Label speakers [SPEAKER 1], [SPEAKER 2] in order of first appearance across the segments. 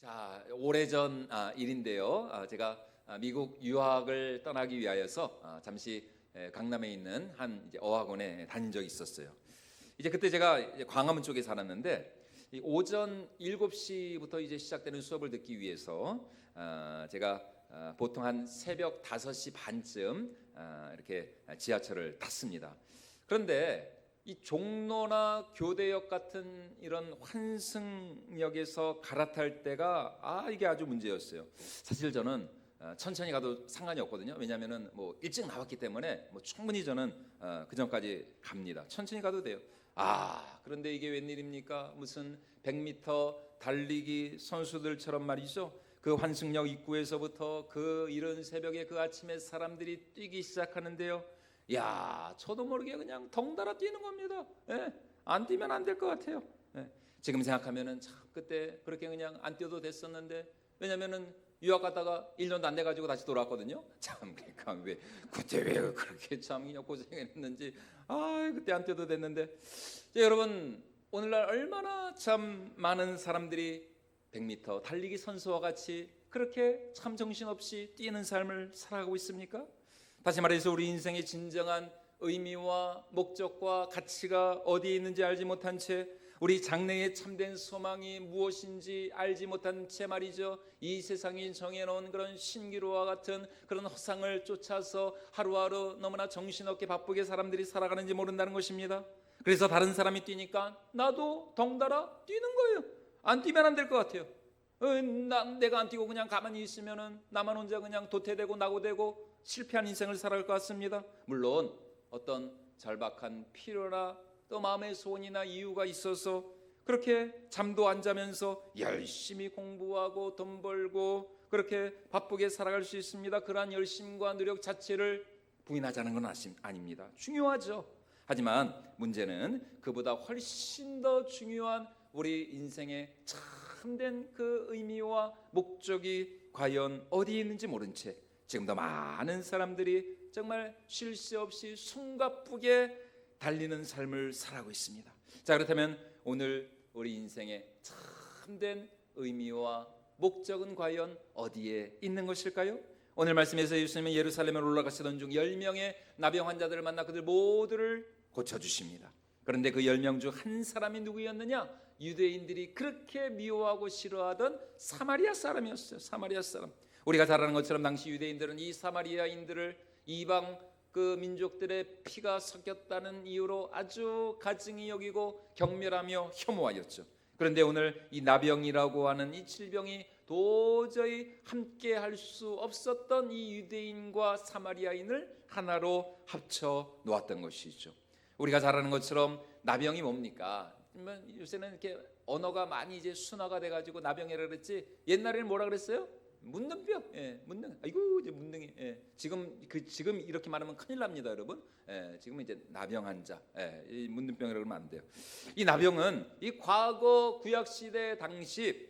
[SPEAKER 1] 자, 오래전 일인데요. 제가 미국 유학을 떠나기 위하여서 잠시 강남에 있는 한 이제 어학원에 다닌 적이 있었어요. 이제 그때 제가 이제 광화문 쪽에 살았는데 이 오전 7시부터 이제 시작되는 수업을 듣기 위해서 제가 보통 한 새벽 5시 반쯤 이렇게 지하철을 탔습니다. 그런데 이 종로나 교대역 같은 이런 환승역에서 갈아탈 때가 이게 아주 문제였어요. 사실 저는 천천히 가도 상관이 없거든요. 왜냐하면은 뭐 일찍 나왔기 때문에 뭐 충분히 저는 그 전까지 갑니다. 천천히 가도 돼요. 그런데 이게 웬일입니까? 무슨 100m 달리기 선수들처럼 말이죠. 그 환승역 입구에서부터 그 이른 새벽에 그 아침에 사람들이 뛰기 시작하는데요. 저도 모르게 그냥 덩달아 뛰는 겁니다. 안 뛰면 안 될 것 같아요. 지금 생각하면은 참 그때 그렇게 그냥 안 뛰어도 됐었는데, 왜냐면은 유학 갔다가 1년도 안 돼 가지고 다시 돌아왔거든요. 참 그러니까 왜 그때 왜 그렇게 참 고생했는지 그때 안 뛰어도 됐는데. 자, 여러분, 오늘날 얼마나 참 많은 사람들이 100m 달리기 선수와 같이 그렇게 참 정신없이 뛰는 삶을 살아가고 있습니까? 다시 말해서 우리 인생의 진정한 의미와 목적과 가치가 어디에 있는지 알지 못한 채, 우리 장래의 참된 소망이 무엇인지 알지 못한 채 말이죠, 이 세상이 정해놓은 그런 신기루와 같은 그런 허상을 쫓아서 하루하루 너무나 정신없게 바쁘게 사람들이 살아가는지 모른다는 것입니다. 그래서 다른 사람이 뛰니까 나도 덩달아 뛰는 거예요. 안 뛰면 안 될 것 같아요. 내가 안 뛰고 그냥 가만히 있으면은 나만 혼자 그냥 도태되고 낙오되고 실패한 인생을 살아갈 것 같습니다. 물론 어떤 절박한 필요나 또 마음의 소원이나 이유가 있어서 그렇게 잠도 안 자면서 열심히 공부하고 돈 벌고 그렇게 바쁘게 살아갈 수 있습니다. 그러한 열심과 노력 자체를 부인하자는 건 아닙니다. 중요하죠. 하지만 문제는 그보다 훨씬 더 중요한 우리 인생의 참된 그 의미와 목적이 과연 어디에 있는지 모른 채 지금도 많은 사람들이 정말 쉴 새 없이 숨가쁘게 달리는 삶을 살아가고 있습니다. 자, 그렇다면 오늘 우리 인생의 참된 의미와 목적은 과연 어디에 있는 것일까요? 오늘 말씀에서 예수님은 예루살렘에 올라가시던 중 10명의 나병 환자들을 만나 그들 모두를 고쳐주십니다. 그런데 그 10명 중 한 사람이 누구였느냐? 유대인들이 그렇게 미워하고 싫어하던 사마리아 사람이었어요. 사마리아 사람. 우리가 잘 아는 것처럼 당시 유대인들은 이 사마리아인들을 이방 그 민족들의 피가 섞였다는 이유로 아주 가증히 여기고 경멸하며 혐오하였죠. 그런데 오늘 이 나병이라고 하는 이 질병이 도저히 함께 할 수 없었던 이 유대인과 사마리아인을 하나로 합쳐 놓았던 것이죠. 우리가 잘 아는 것처럼 나병이 뭡니까? 요새는 이렇게 언어가 많이 이제 순화가 돼가지고 나병이라 그랬지, 옛날에는 뭐라 그랬어요? 문둥병, 문둥. 아이고 이제 문둥이. 지금 이렇게 말하면 큰일 납니다, 여러분. 지금은 이제 나병 환자, 이 문둥병이라고 그러면 안 돼요. 이 나병은 이 과거 구약 시대 당시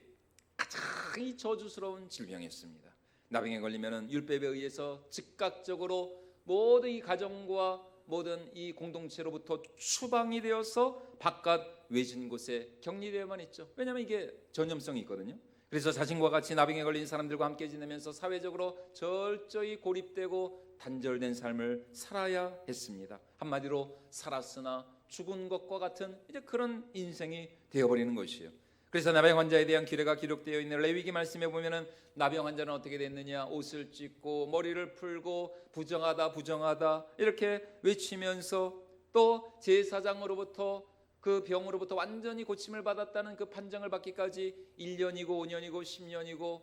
[SPEAKER 1] 가장 이 저주스러운 질병이었습니다. 나병에 걸리면은 율법에 의해서 즉각적으로 모든 이 가정과 모든 이 공동체로부터 추방이 되어서 바깥 외진 곳에 격리되어만 있죠. 왜냐하면 이게 전염성이 있거든요. 그래서 자신과 같이 나병에 걸린 사람들과 함께 지내면서 사회적으로 철저히 고립되고 단절된 삶을 살아야 했습니다. 한마디로 살았으나 죽은 것과 같은 이제 그런 인생이 되어버리는 것이에요. 그래서 나병 환자에 대한 규례가 기록되어 있는 레위기 말씀에 보면은 나병 환자는 어떻게 됐느냐, 옷을 찢고 머리를 풀고 부정하다 이렇게 외치면서 또 제사장으로부터 그 병으로부터 완전히 고침을 받았다는 그 판정을 받기까지 1년이고 5년이고 10년이고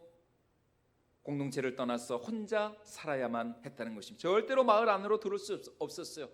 [SPEAKER 1] 공동체를 떠나서 혼자 살아야만 했다는 것입니다. 절대로 마을 안으로 들어올 수 없었어요.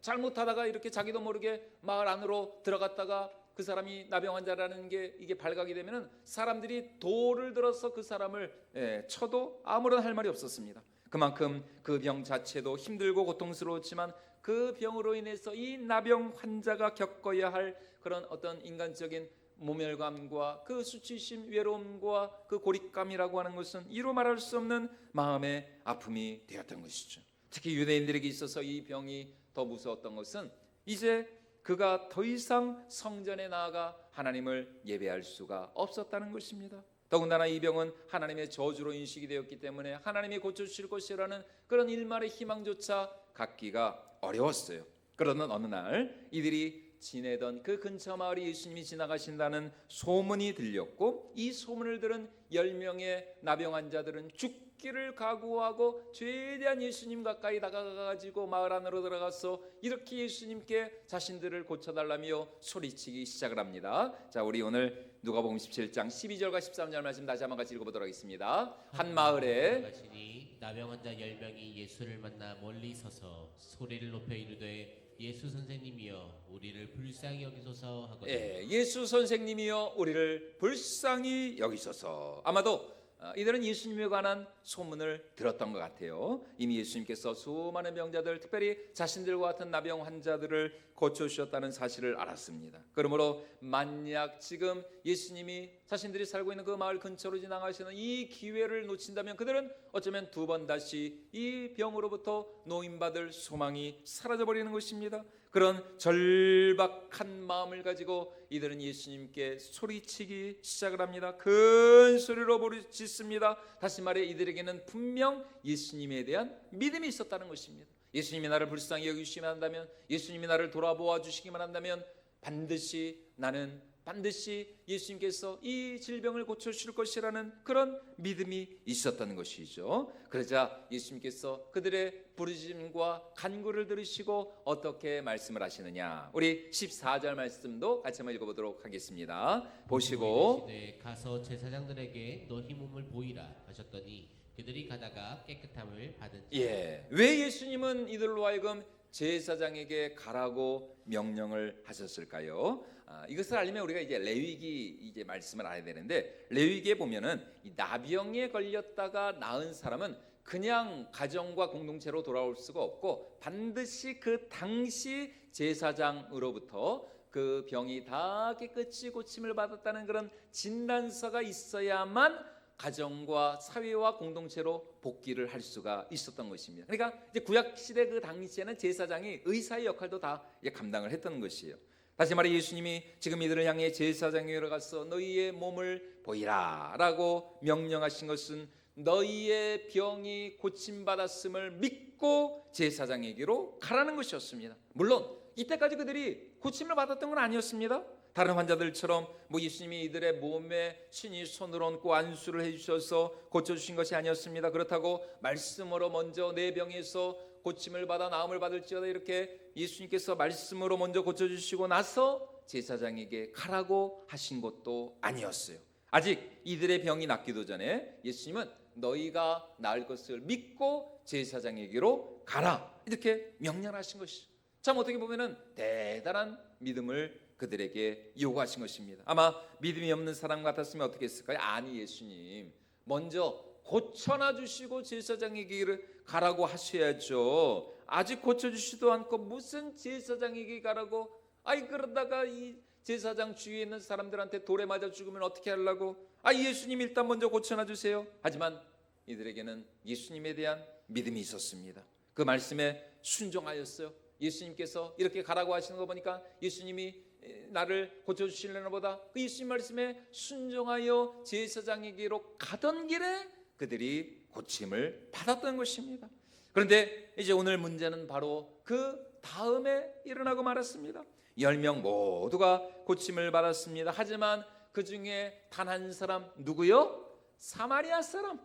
[SPEAKER 1] 잘못하다가 이렇게 자기도 모르게 마을 안으로 들어갔다가 그 사람이 나병 환자라는 게 이게 발각이 되면은 사람들이 돌을 들어서 그 사람을 쳐도 아무런 할 말이 없었습니다. 그만큼 그 병 자체도 힘들고 고통스러웠지만 그 병으로 인해서 이 나병 환자가 겪어야 할 그런 어떤 인간적인 모멸감과 그 수치심, 외로움과 그 고립감이라고 하는 것은 이루 말할 수 없는 마음의 아픔이 되었던 것이죠. 특히 유대인들에게 있어서 이 병이 더 무서웠던 것은 이제 그가 더 이상 성전에 나아가 하나님을 예배할 수가 없었다는 것입니다. 더군다나 이 병은 하나님의 저주로 인식이 되었기 때문에 하나님이 고쳐주실 것이라는 그런 일말의 희망조차 갖기가 어려웠어요. 그러던 어느 날 이들이 지내던 그 근처 마을에 예수님이 지나가신다는 소문이 들렸고, 이 소문을 들은 10명의 나병 환자들은 죽기를 각오하고 최대한 예수님 가까이 다가가가지고 마을 안으로 들어가서 이렇게 예수님께 자신들을 고쳐달라며 소리치기 시작을 합니다. 자, 우리 오늘 누가복음 17장 12절과 13절 말씀 다시 한번 같이 읽어보도록 하겠습니다. 한 마을에
[SPEAKER 2] 가시니 나병 환자 10명이 예수를 만나 멀리 서서 소리를 높여 이르되 예수 선생님이여 우리를 불쌍히 여기소서 하거든.
[SPEAKER 1] 예수 선생님이여 우리를 불쌍히 여기소서. 아마도 이들은 예수님에 관한 소문을 들었던 것 같아요. 이미 예수님께서 수많은 병자들, 특별히 자신들과 같은 나병 환자들을 고쳐주셨다는 사실을 알았습니다. 그러므로 만약 지금 예수님이 자신들이 살고 있는 그 마을 근처로 지나가시는 이 기회를 놓친다면 그들은 어쩌면 두 번 다시 이 병으로부터 노임받을 소망이 사라져버리는 것입니다. 그런 절박한 마음을 가지고 이들은 예수님께 소리치기 시작을 합니다. 큰 소리로 부르짖습니다. 다시 말해 이들에게는 분명 예수님에 대한 믿음이 있었다는 것입니다. 예수님이 나를 불쌍히 여기시기만 한다면, 예수님이 나를 돌아보아 주시기만 한다면 나는 반드시 예수님께서 이 질병을 고쳐주실 것이라는 그런 믿음이 있었다는 것이죠. 그러자 예수님께서 그들의 부르짖음과 간구를 들으시고 어떻게 말씀을 하시느냐, 우리 14절 말씀도 같이 한번 읽어보도록 하겠습니다. 보시고
[SPEAKER 2] 가서 제사장들에게 너희 몸을 보이라 하셨더니 그들이 가다가 깨끗함을 받은
[SPEAKER 1] 왜 예수님은 이들로 하여금 제사장에게 가라고 명령을 하셨을까요? 이것을 알려면 우리가 이제 레위기 이제 말씀을 알아야 되는데, 레위기에 보면은 이 나병에 걸렸다가 나은 사람은 그냥 가정과 공동체로 돌아올 수가 없고 반드시 그 당시 제사장으로부터 그 병이 다 깨끗이 고침을 받았다는 그런 진단서가 있어야만 가정과 사회와 공동체로 복귀를 할 수가 있었던 것입니다. 그러니까 이제 구약 시대 그 당시에는 제사장이 의사의 역할도 다 감당을 했던 것이에요. 다시 말해 예수님이 지금 이들을 향해 제사장에게 가서 너희의 몸을 보이라라고 명령하신 것은 너희의 병이 고침받았음을 믿고 제사장에게로 가라는 것이었습니다. 물론 이때까지 그들이 고침을 받았던 건 아니었습니다. 다른 환자들처럼 예수님이 이들의 몸에 친히 손을 얹고 안수를 해주셔서 고쳐주신 것이 아니었습니다. 그렇다고 말씀으로 먼저 내 병에서 고침을 받아 나음을 받을지어다 이렇게 예수님께서 말씀으로 먼저 고쳐주시고 나서 제사장에게 가라고 하신 것도 아니었어요. 아직 이들의 병이 낫기도 전에 예수님은 너희가 나을 것을 믿고 제사장에게로 가라 이렇게 명령하신 것이죠. 참 어떻게 보면은 대단한 믿음을 그들에게 요구하신 것입니다. 아마 믿음이 없는 사람 같았으면 어떻게 했을까요? 아니 예수님 먼저 고쳐놔 주시고 제사장에게 가라고 하셔야죠. 아직 고쳐주시도 않고 무슨 제사장에게 가라고, 그러다가 이 제사장 주위에 있는 사람들한테 돌에 맞아 죽으면 어떻게 하려고, 예수님 일단 먼저 고쳐놔 주세요. 하지만 이들에게는 예수님에 대한 믿음이 있었습니다. 그 말씀에 순종하였어요. 예수님께서 이렇게 가라고 하시는 거 보니까 예수님이 나를 고쳐주시려나 보다. 그 예수님 말씀에 순종하여 제사장에게로 가던 길에 그들이 고침을 받았던 것입니다. 그런데 이제 오늘 문제는 바로 그 다음에 일어나고 말았습니다. 10명 모두가 고침을 받았습니다. 하지만 그 중에 단 한 사람, 누구요? 사마리아 사람.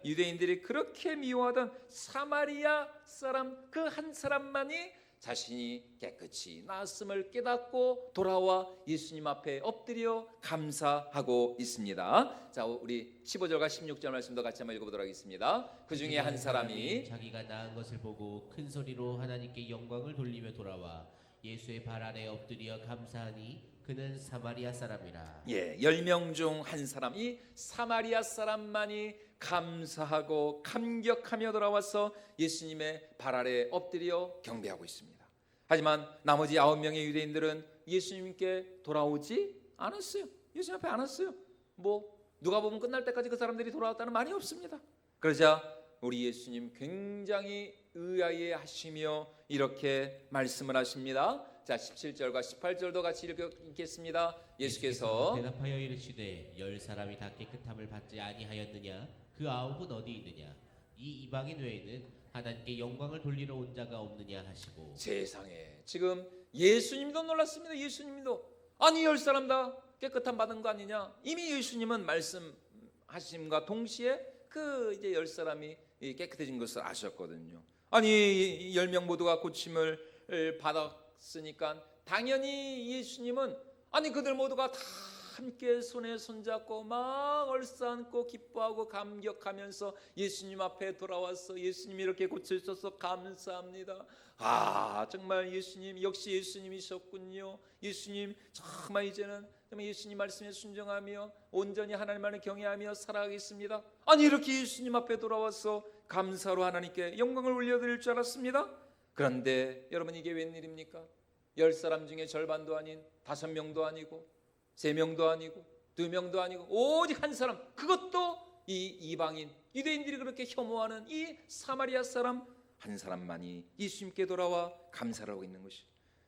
[SPEAKER 1] 유대인들이 그렇게 미워하던 사마리아 사람, 그 한 사람만이 자신이 깨끗이 나았음을 깨닫고 돌아와 예수님 앞에 엎드려 감사하고 있습니다. 자, 우리 15절과 16절 말씀도 같이 한번 읽어보도록 하겠습니다. 그 중에 한 사람이
[SPEAKER 2] 자기가 나은 것을 보고 큰 소리로 하나님께 영광을 돌리며 돌아와 예수의 발 아래 엎드려 감사하니 그는 사마리아 사람이라.
[SPEAKER 1] 10명 중 한 사람, 이 사마리아 사람만이 감사하고 감격하며 돌아와서 예수님의 발 아래 엎드려 경배하고 있습니다. 하지만 나머지 9명의 유대인들은 예수님께 돌아오지 않았어요. 예수님 앞에 안 왔어요. 누가 보면 끝날 때까지 그 사람들이 돌아왔다는 말이 없습니다. 그러자 우리 예수님 굉장히 의아해 하시며 이렇게 말씀을 하십니다. 자 17절과 18절도 같이 읽겠습니다. 예수께서
[SPEAKER 2] 대답하여 이르시되 열 사람이 다 깨끗함을 받지 아니하였느냐? 그 아홉은 어디 있느냐? 이 이방인 외에는 하나님께 영광을 돌리러 온 자가 없느냐 하시고.
[SPEAKER 1] 세상에, 지금 예수님도 놀랐습니다. 예수님도 아니 열 사람 다 깨끗함 받은 거 아니냐? 이미 예수님은 말씀하심과 동시에 그 이제 열 사람이 깨끗해진 것을 아셨거든요. 아니 10명 모두가 고침을 받았으니까 당연히 예수님은 아니 그들 모두가 다 함께 손에 손잡고 막 얼싸안고 기뻐하고 감격하면서 예수님 앞에 돌아와서 예수님이 이렇게 고쳐주셔서 감사합니다. 아 정말 예수님 역시 예수님이셨군요. 예수님 정말 이제는 정말 예수님 말씀에 순종하며 온전히 하나님만을 경외하며 살아가겠습니다. 아니 이렇게 예수님 앞에 돌아와서 감사로 하나님께 영광을 올려드릴 줄 알았습니다. 그런데 여러분 이게 웬일입니까? 10사람 중에 절반도 아닌 5명도 아니고 3명도 아니고 2명도 아니고 오직 한 사람, 그것도 이 이방인 유대인들이 그렇게 혐오하는 이 사마리아 사람 한 사람만이 예수님께 돌아와 감사를 하고 있는 것이.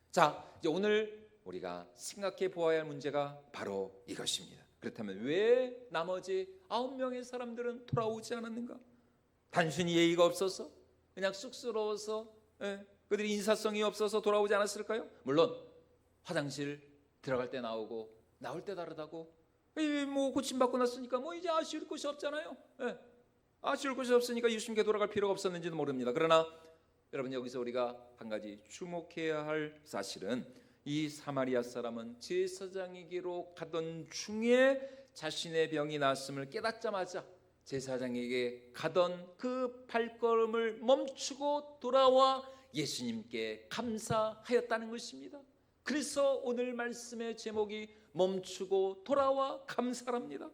[SPEAKER 1] 자 이제 오늘 우리가 생각해 보아야 할 문제가 바로 이것입니다. 그렇다면 왜 나머지 9명의 사람들은 돌아오지 않았는가? 단순히 예의가 없어서, 그냥 쑥스러워서, 그들이 인사성이 없어서 돌아오지 않았을까요? 물론 화장실 들어갈 때 나오고 나올 때 다르다고, 뭐 고침받고 났으니까 뭐 이제 아쉬울 것이 없잖아요. 아쉬울 것이 없으니까 예수님께 돌아갈 필요가 없었는지도 모릅니다. 그러나 여러분 여기서 우리가 한 가지 주목해야 할 사실은 이 사마리아 사람은 제사장에게로 가던 중에 자신의 병이 나았음을 깨닫자마자 제사장에게 가던 그 발걸음을 멈추고 돌아와 예수님께 감사하였다는 것입니다. 그래서 오늘 말씀의 제목이 멈추고 돌아와 감사랍니다.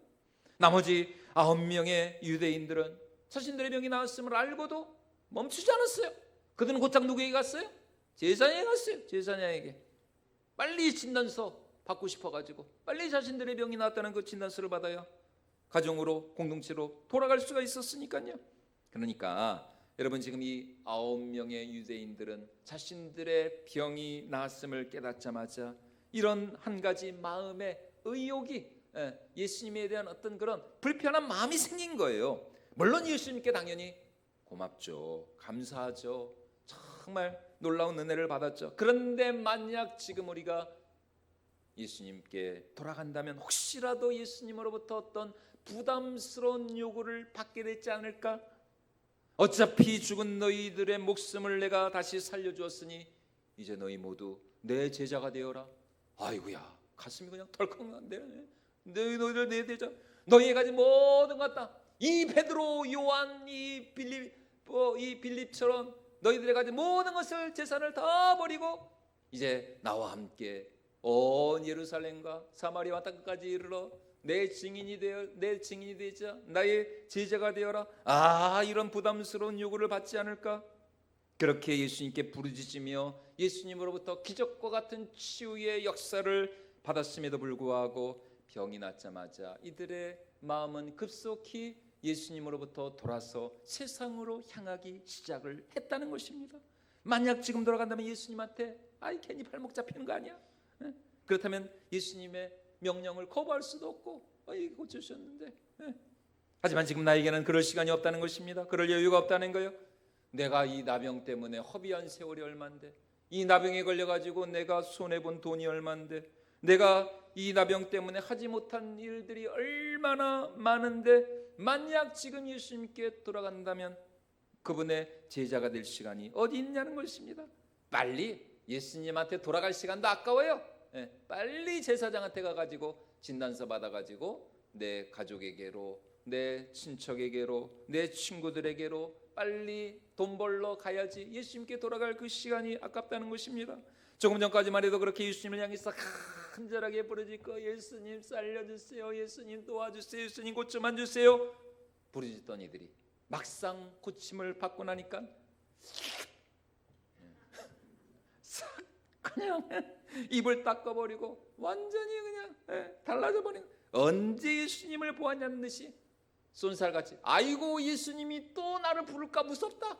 [SPEAKER 1] 나머지 9명의 유대인들은 자신들의 병이 나았음을 알고도 멈추지 않았어요. 그들은 곧장 누구에게 갔어요? 제사장에게 갔어요. 제사장에게 빨리 진단서 받고 싶어가지고 빨리 자신들의 병이 나았다는 그 진단서를 받아야 가정으로 공동체로 돌아갈 수가 있었으니까요. 그러니까 여러분 지금 이 9명의 유대인들은 자신들의 병이 나았음을 깨닫자마자 이런 한 가지 마음의 의욕이, 예수님에 대한 어떤 그런 불편한 마음이 생긴 거예요. 물론 예수님께 당연히 고맙죠. 감사하죠. 정말 놀라운 은혜를 받았죠. 그런데 만약 지금 우리가 예수님께 돌아간다면 혹시라도 예수님으로부터 어떤 부담스러운 요구를 받게 되지 않을까? 어차피 죽은 너희들의 목숨을 내가 다시 살려주었으니 이제 너희 모두 내 제자가 되어라. 아이고야, 가슴이 그냥 덜컹한데. 너희들 내 제자, 너희가 가진 모든 것 다 이 베드로, 요한, 이 빌립처럼 너희들이 가진 모든 것을, 재산을 다 버리고 이제 나와 함께 온 예루살렘과 사마리아 땅까지 이르러 내 증인이 되자 나의 제자가 되어라. 아, 이런 부담스러운 요구를 받지 않을까? 그렇게 예수님께 부르짖으며 예수님으로부터 기적과 같은 치유의 역사를 받았음에도 불구하고 병이 낫자마자 이들의 마음은 급속히 예수님으로부터 돌아서 세상으로 향하기 시작을 했다는 것입니다. 만약 지금 돌아간다면 예수님한테 아이 괜히 발목 잡히는 거 아니야? 그렇다면 예수님의 명령을 거부할 수도 없고 고쳐주셨는데, 하지만 지금 나에게는 그럴 시간이 없다는 것입니다. 그럴 여유가 없다는 거예요. 내가 이 나병 때문에 허비한 세월이 얼만데, 이 나병에 걸려가지고 내가 손해본 돈이 얼만데, 내가 이 나병 때문에 하지 못한 일들이 얼마나 많은데, 만약 지금 예수님께 돌아간다면 그분의 제자가 될 시간이 어디 있냐는 것입니다. 빨리 예수님한테 돌아갈 시간도 아까워요. 빨리 제사장한테 가가지고 진단서 받아가지고 내 가족에게로, 내 친척에게로, 내 친구들에게로 빨리 돈 벌러 가야지. 예수님께 돌아갈 그 시간이 아깝다는 것입니다. 조금 전까지만 해도 그렇게 예수님을 향해서 간절하게 부르짖고 예수님 살려주세요, 예수님 도와주세요, 예수님 고쳐만 주세요 부르짖던 이들이 막상 고침을 받고 나니까 싹 그냥 입을 닦아버리고 완전히 그냥 달라져 버린, 언제 예수님을 보았냐는 듯이 쏜살같이, 아이고 예수님이 또 나를 부를까 무섭다,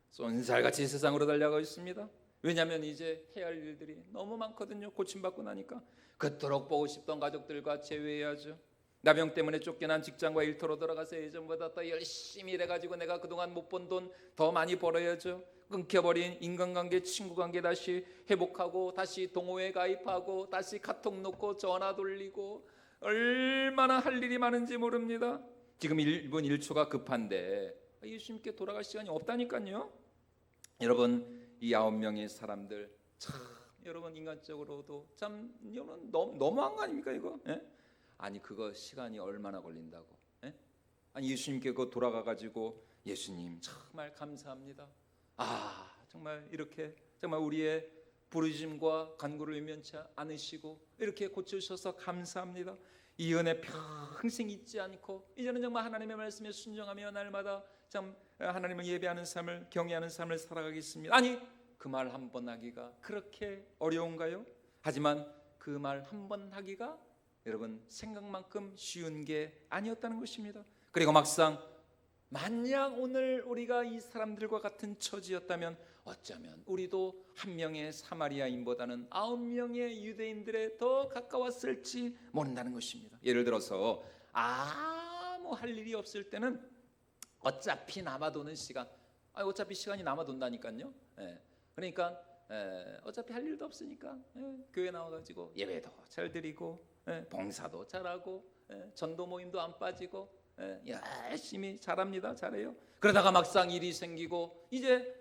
[SPEAKER 1] 쏜살같이 세상으로 달려가고 있습니다. 왜냐하면 이제 해야 할 일들이 너무 많거든요. 고침받고 나니까. 그토록 보고 싶던 가족들과 재회해야죠. 나병 때문에 쫓겨난 직장과 일터로 돌아가서 예전보다 더 열심히 일해가지고 내가 그동안 못 번 돈 더 많이 벌어야죠. 끊겨버린 인간관계, 친구관계 다시 회복하고 다시 동호회 가입하고 다시 카톡 놓고 전화 돌리고 얼마나 할 일이 많은지 모릅니다. 지금 1분 1초가 급한데 예수님께 돌아갈 시간이 없다니까요. 여러분, 이 9명의 사람들 참 여러분 인간적으로도 참 여러분 너무한 거 아닙니까 이거? 예? 아니 그거 시간이 얼마나 걸린다고? 예? 아니 예수님께 그거 돌아가가지고 예수님 정말 감사합니다. 아 정말 이렇게 정말 우리의 부르심과 간구를 외면치 않으시고 이렇게 고쳐주셔서 감사합니다. 이 은혜 평생 잊지 않고 이제는 정말 하나님의 말씀에 순종하며 날마다 참 하나님을 예배하는 삶을 경외하는 삶을 살아가겠습니다. 아니 그 말 한 번 하기가 그렇게 어려운가요? 하지만 그 말 한 번 하기가 여러분 생각만큼 쉬운 게 아니었다는 것입니다. 그리고 막상 만약 오늘 우리가 이 사람들과 같은 처지였다면 어쩌면 우리도 한 명의 사마리아인보다는 9명의 유대인들에 더 가까웠을지 모른다는 것입니다. 예를 들어서 아무 할 일이 없을 때는 어차피 남아도는 시간, 어차피 시간이 남아돈다니까요. 그러니까 어차피 할 일도 없으니까 교회 나와가지고 예배도 잘 드리고 봉사도 잘하고 전도 모임도 안 빠지고 열심히 잘합니다. 잘해요. 그러다가 막상 일이 생기고 이제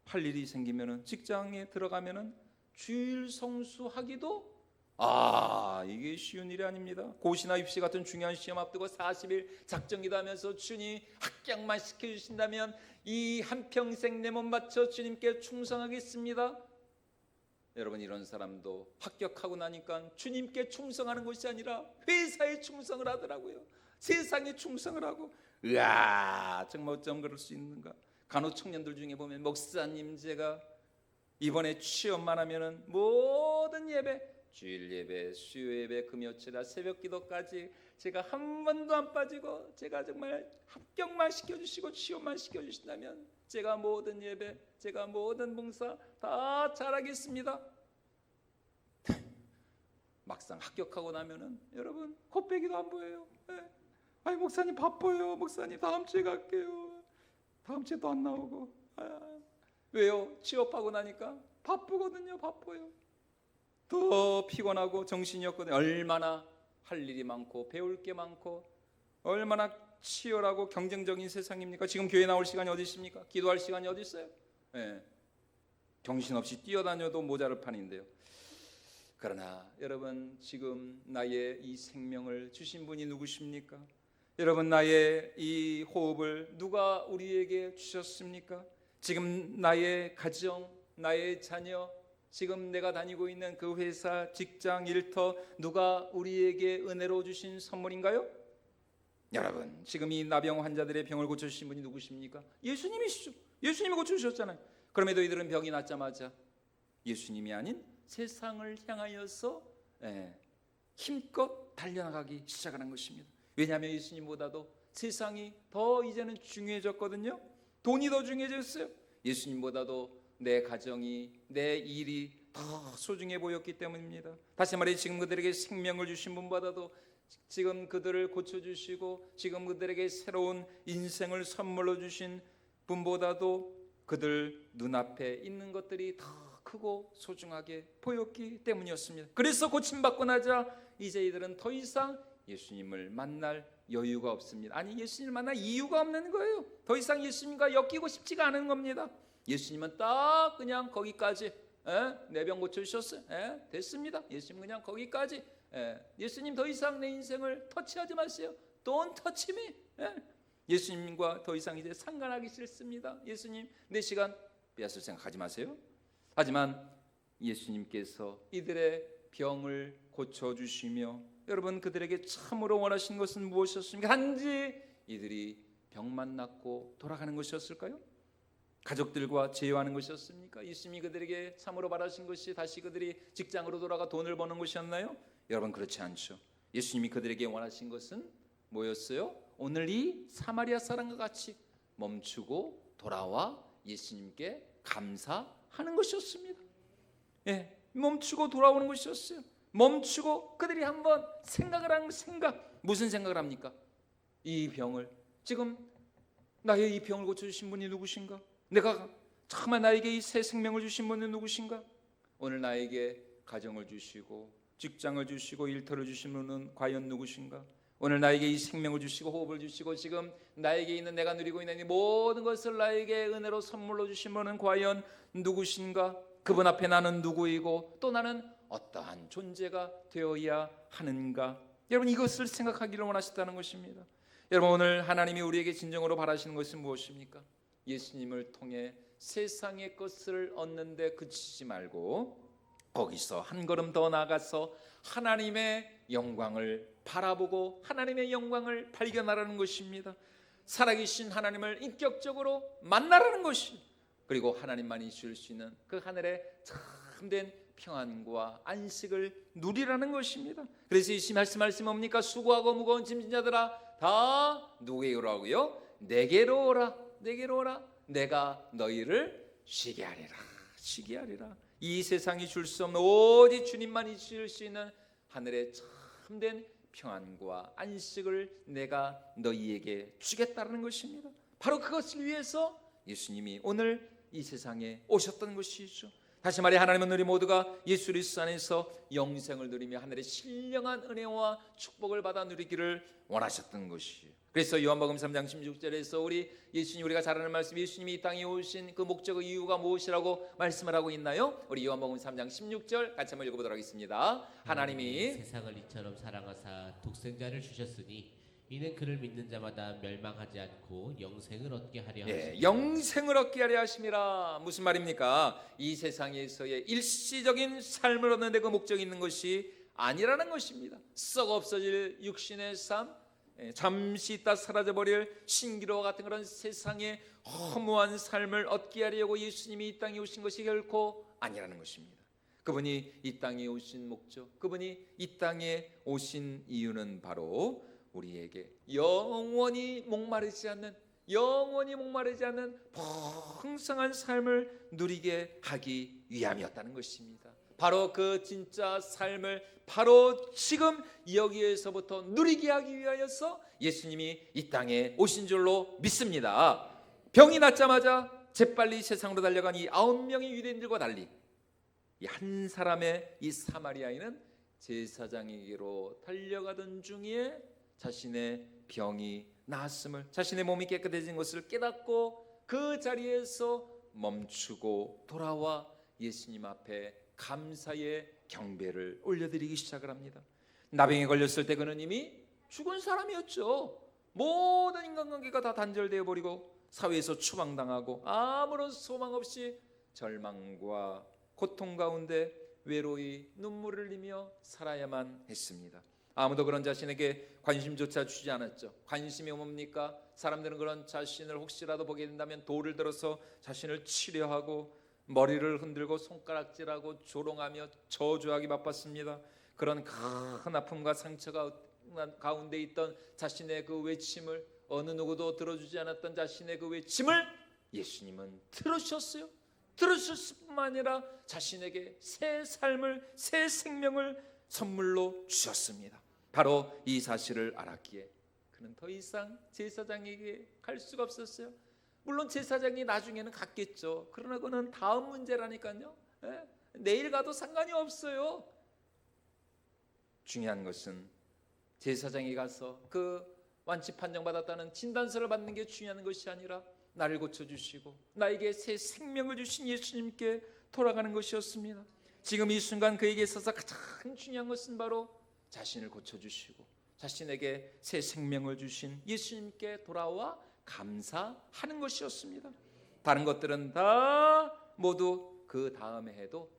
[SPEAKER 1] 할 일이 생기면은 직장에 들어가면은 주일 성수하기도 이게 쉬운 일이 아닙니다. 고시나 입시 같은 중요한 시험 앞두고 40일 작정기도 하면서 주님 합격만 시켜주신다면 이 한평생 내 몸 바쳐 주님께 충성하겠습니다. 여러분 이런 사람도 합격하고 나니까 주님께 충성하는 것이 아니라 회사에 충성을 하더라고요. 세상에 충성을 하고 정말 어쩜 그럴 수 있는가. 간혹 청년들 중에 보면 목사님 제가 이번에 취업만 하면은 모든 예배 주일 예배, 수요 예배, 금요일날 새벽 기도까지 제가 한 번도 안 빠지고 제가 정말 합격만 시켜주시고 취업만 시켜주신다면 제가 모든 예배, 제가 모든 봉사 다 잘하겠습니다. 막상 합격하고 나면은 여러분 코빼기도 안 보여요. 아니 목사님 바빠요. 목사님 다음 주에 갈게요. 다음 주에 또 안 나오고. 왜요? 취업하고 나니까 바쁘거든요. 바빠요. 더 피곤하고 정신이 없거든요. 얼마나 할 일이 많고 배울 게 많고 얼마나 치열하고 경쟁적인 세상입니까? 지금 교회 나올 시간이 어디 있습니까? 기도할 시간이 어디 있어요? 정신없이 뛰어다녀도 모자랄 판인데요. 그러나 여러분 지금 나의 이 생명을 주신 분이 누구십니까? 여러분 나의 이 호흡을 누가 우리에게 주셨습니까? 지금 나의 가정, 나의 자녀, 지금 내가 다니고 있는 그 회사, 직장, 일터 누가 우리에게 은혜로 주신 선물인가요? 여러분 지금 이 나병 환자들의 병을 고쳐주신 분이 누구십니까? 예수님이시죠. 예수님이 고쳐주셨잖아요. 그럼에도 이들은 병이 낫자마자 예수님이 아닌 세상을 향하여서 힘껏 달려나가기 시작하는 것입니다. 왜냐하면 예수님보다도 세상이 더 이제는 중요해졌거든요. 돈이 더 중요해졌어요. 예수님보다도 내 가정이, 내 일이 더 소중해 보였기 때문입니다. 다시 말해 지금 그들에게 생명을 주신 분보다도 지금 그들을 고쳐주시고 지금 그들에게 새로운 인생을 선물로 주신 분보다도 그들 눈앞에 있는 것들이 더 크고 소중하게 보였기 때문이었습니다. 그래서 고침받고 나자 이제 이들은 더 이상 예수님을 만날 여유가 없습니다. 아니 예수님을 만날 이유가 없는 거예요. 더 이상 예수님과 엮이고 싶지가 않은 겁니다. 예수님은 딱 그냥 거기까지 내 병 고쳐주셨어요. 됐습니다. 예수님 그냥 거기까지. 예수님 더 이상 내 인생을 터치하지 마세요. Don't touch me. 예수님과 더 이상 이제 상관하기 싫습니다. 예수님 내 시간 빼앗을 생각하지 마세요. 하지만 예수님께서 이들의 병을 고쳐주시며 여러분 그들에게 참으로 원하신 것은 무엇이었습니까? 단지 이들이 병만 낫고 돌아가는 것이었을까요? 가족들과 재회하는 것이었습니까? 예수님이 그들에게 참으로 바라신 것이 다시 그들이 직장으로 돌아가 돈을 버는 것이었나요? 여러분 그렇지 않죠. 예수님이 그들에게 원하신 것은 뭐였어요? 오늘 이 사마리아 사람과 같이 멈추고 돌아와 예수님께 감사하는 것이었습니다. 멈추고 돌아오는 것이었어요. 멈추고 그들이 한번 생각을 하는 생각. 무슨 생각을 합니까? 이 병을, 지금 나의 이 병을 고쳐주신 분이 누구신가? 내가 정말 나에게 이 새 생명을 주신 분이 누구신가? 오늘 나에게 가정을 주시고 직장을 주시고 일터를 주신 분은 과연 누구신가? 오늘 나에게 이 생명을 주시고 호흡을 주시고 지금 나에게 있는, 내가 누리고 있는 이 모든 것을 나에게 은혜로 선물로 주신 분은 과연 누구신가? 그분 앞에 나는 누구이고 또 나는 어떠한 존재가 되어야 하는가? 여러분, 이것을 생각하기를 원하셨다는 것입니다. 여러분, 오늘 하나님이 우리에게 진정으로 바라시는 것은 무엇입니까? 예수님을 통해 세상의 것을 얻는 데 그치지 말고 거기서 한 걸음 더 나아가서 하나님의 영광을 바라보고 하나님의 영광을 발견하라는 것입니다. 살아계신 하나님을 인격적으로 만나라는 것이, 그리고 하나님만이 줄 수 있는 그 하늘의 참된 평안과 안식을 누리라는 것입니다. 그래서 이 말씀이 뭡니까? 수고하고 무거운 짐진 자들아 다 누구에게 오라고요? 내게로 오라. 내게로 오라. 내가 너희를 쉬게 하리라. 쉬게 하리라. 이 세상이 줄 수 없는 오직 주님만이 줄 수 있는 하늘의 참된 평안과 안식을 내가 너희에게 주겠다는 것입니다. 바로 그것을 위해서 예수님이 오늘 이 세상에 오셨던 것이죠. 다시 말해 하나님은 우리 모두가 예수 그리스도 안에서 영생을 누리며 하늘의 신령한 은혜와 축복을 받아 누리기를 원하셨던 것이에요. 그래서 요한복음 3장 16절에서 우리 예수님, 우리가 잘 아는 말씀, 예수님이 이 땅에 오신 그 목적의 이유가 무엇이라고 말씀을 하고 있나요? 우리 요한복음 3장 16절 같이 한번 읽어보도록 하겠습니다. 하나님이
[SPEAKER 2] 세상을 이처럼 사랑하사 독생자를 주셨으니 이는 그를 믿는 자마다 멸망하지 않고 영생을 얻게 하려 하심이라.
[SPEAKER 1] 영생을 얻게 하려 하심이라. 무슨 말입니까? 이 세상에서의 일시적인 삶을 얻는 데 그 목적이 있는 것이 아니라는 것입니다. 썩 없어질 육신의 삶, 잠시 있다 사라져버릴 신기로와 같은 그런 세상의 허무한 삶을 얻게 하려고 예수님이 이 땅에 오신 것이 결코 아니라는 것입니다. 그분이 이 땅에 오신 목적, 그분이 이 땅에 오신 이유는 바로 우리에게 영원히 목마르지 않는 풍성한 삶을 누리게 하기 위함이었다는 것입니다. 바로 그 진짜 삶을 바로 지금 여기에서부터 누리게 하기 위하여서 예수님이 이 땅에 오신 줄로 믿습니다. 병이 낫자마자 재빨리 세상으로 달려간 이 9명의 유대인들과 달리 이 한 사람의 이 사마리아인은 제사장에게로 달려가던 중에 자신의 병이 나았음을, 자신의 몸이 깨끗해진 것을 깨닫고 그 자리에서 멈추고 돌아와 예수님 앞에 감사의 경배를 올려드리기 시작을 합니다. 나병에 걸렸을 때 그는 이미 죽은 사람이었죠. 모든 인간관계가 다 단절되어 버리고 사회에서 추방당하고 아무런 소망 없이 절망과 고통 가운데 외로이 눈물을 흘리며 살아야만 했습니다. 아무도 그런 자신에게 관심조차 주지 않았죠. 관심이 뭡니까? 사람들은 그런 자신을 혹시라도 보게 된다면 돌을 들어서 자신을 치료하고 머리를 흔들고 손가락질하고 조롱하며 저주하기 바빴습니다. 그런 큰 아픔과 상처가 가운데 있던 자신의 그 외침을, 어느 누구도 들어주지 않았던 자신의 그 외침을 예수님은 들어주셨어요. 들어주셨을 뿐만 아니라 자신에게 새 삶을, 새 생명을 선물로 주셨습니다. 바로 이 사실을 알았기에 그는 더 이상 제사장에게 갈 수가 없었어요. 물론 제사장이 나중에는 갔겠죠. 그러나 그는 다음 문제라니까요. 내일 가도 상관이 없어요. 중요한 것은 제사장이 가서 그 완치 판정받았다는 진단서를 받는 게 중요한 것이 아니라 나를 고쳐주시고 나에게 새 생명을 주신 예수님께 돌아가는 것이었습니다. 지금 이 순간 그에게 있어서 가장 중요한 것은 바로 자신을 고쳐주시고 자신에게 새 생명을 주신 예수님께 돌아와 감사하는 것이었습니다. 다른 것들은 다 모두 그 다음에 해도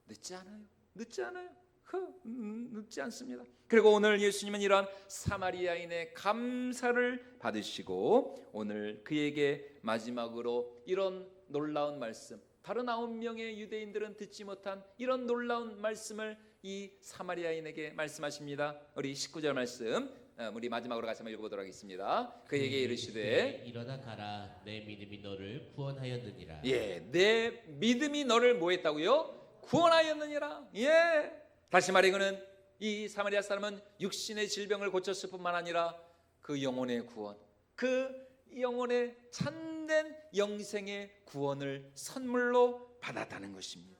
[SPEAKER 1] 늦지 않아요. 늦지 않습니다. 그리고 오늘 예수님은 이러한 사마리아인의 감사를 받으시고 오늘 그에게 마지막으로 이런 놀라운 말씀, 다른 9명의 유대인들은 듣지 못한 이런 놀라운 말씀을 이 사마리아인에게 말씀하십니다. 우리 19절 말씀 우리 마지막으로 같이 한번 읽어보도록 하겠습니다. 그에게 이르시되
[SPEAKER 2] 일어나 가라, 내 믿음이 너를 구원하였느니라.
[SPEAKER 1] 내 믿음이 너를 뭐 했다고요? 구원하였느니라. 예. 다시 말해 그는 이 사마리아 사람은 육신의 질병을 고쳤을 뿐만 아니라 그 영혼의 구원, 그 영혼의 참된 영생의 구원을 선물로 받았다는 것입니다.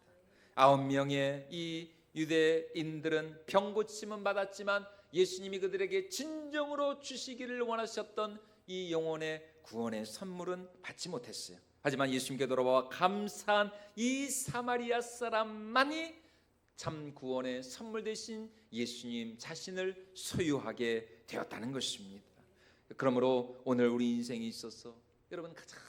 [SPEAKER 1] 9명의 이 유대인들은 병 고침은 받았지만 예수님이 그들에게 진정으로 주시기를 원하셨던 이 영혼의 구원의 선물은 받지 못했어요. 하지만 예수님께 돌아와 감사한 이 사마리아 사람만이 참 구원의 선물 대신 예수님 자신을 소유하게 되었다는 것입니다. 그러므로 오늘 우리 인생에 있어서 여러분 가장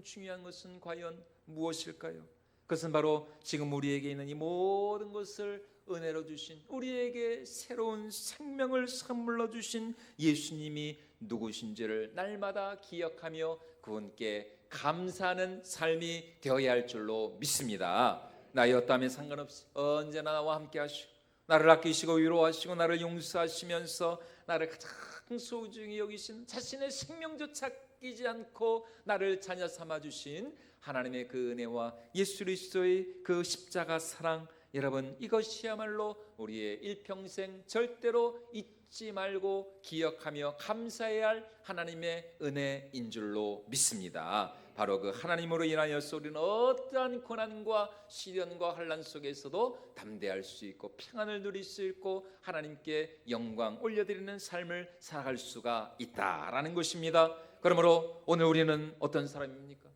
[SPEAKER 1] 중요한 것은 과연 무엇일까요? 그것은 바로 지금 우리에게 있는 이 모든 것을 은혜로 주신, 우리에게 새로운 생명을 선물로 주신 예수님이 누구신지를 날마다 기억하며 그분께 감사하는 삶이 되어야 할 줄로 믿습니다. 나이였다면 상관없이 언제나 나와 함께 하시고 나를 아끼시고 위로하시고 나를 용서하시면서 나를 가장 소중히 여기신, 자신의 생명조차 끼지 않고 나를 자녀 삼아 주신 하나님의 그 은혜와 예수 그리스도의 그 십자가 사랑, 여러분 이것이야말로 우리의 일평생 절대로 잊지 말고 기억하며 감사해야 할 하나님의 은혜인 줄로 믿습니다. 바로 그 하나님으로 인하여서 우리는 어떠한 고난과 시련과 환난 속에서도 담대할 수 있고 평안을 누릴 수 있고 하나님께 영광 올려드리는 삶을 살아갈 수가 있다라는 것입니다. 그러므로 오늘 우리는 어떤 사람입니까?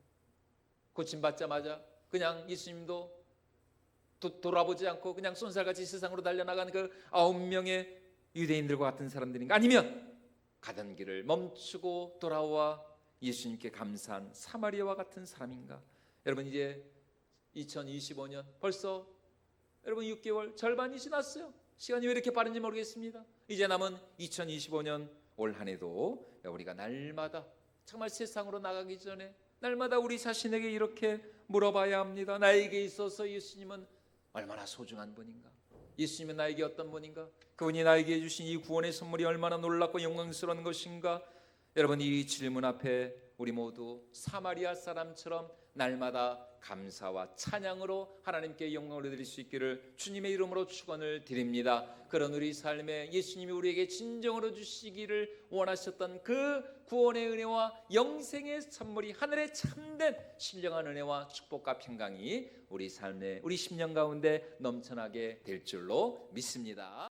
[SPEAKER 1] 고침받자마자 그냥 예수님도 돌아보지 않고 그냥 쏜살같이 세상으로 달려나간 그 9명의 유대인들과 같은 사람들인가? 아니면 가던 길을 멈추고 돌아와 예수님께 감사한 사마리아와 같은 사람인가? 여러분 이제 2025년 벌써 여러분 6개월 절반이 지났어요. 시간이 왜 이렇게 빠른지 모르겠습니다. 이제 남은 2025년 올 한 해도 우리가 날마다 정말 세상으로 나가기 전에 날마다 우리 자신에게 이렇게 물어봐야 합니다. 나에게 있어서 예수님은 얼마나 소중한 분인가? 예수님은 나에게 어떤 분인가? 그분이 나에게 주신 이 구원의 선물이 얼마나 놀랍고 영광스러운 것인가? 여러분 이 질문 앞에 우리 모두 사마리아 사람처럼 날마다 감사와 찬양으로 하나님께 영광을 드릴 수 있기를 주님의 이름으로 축원을 드립니다. 그런 우리 삶에 예수님이 우리에게 진정으로 주시기를 원하셨던 그 구원의 은혜와 영생의 선물이 하늘의 참된 신령한 은혜와 축복과 평강이 우리 삶에 우리 심령 가운데 넘쳐나게 될 줄로 믿습니다.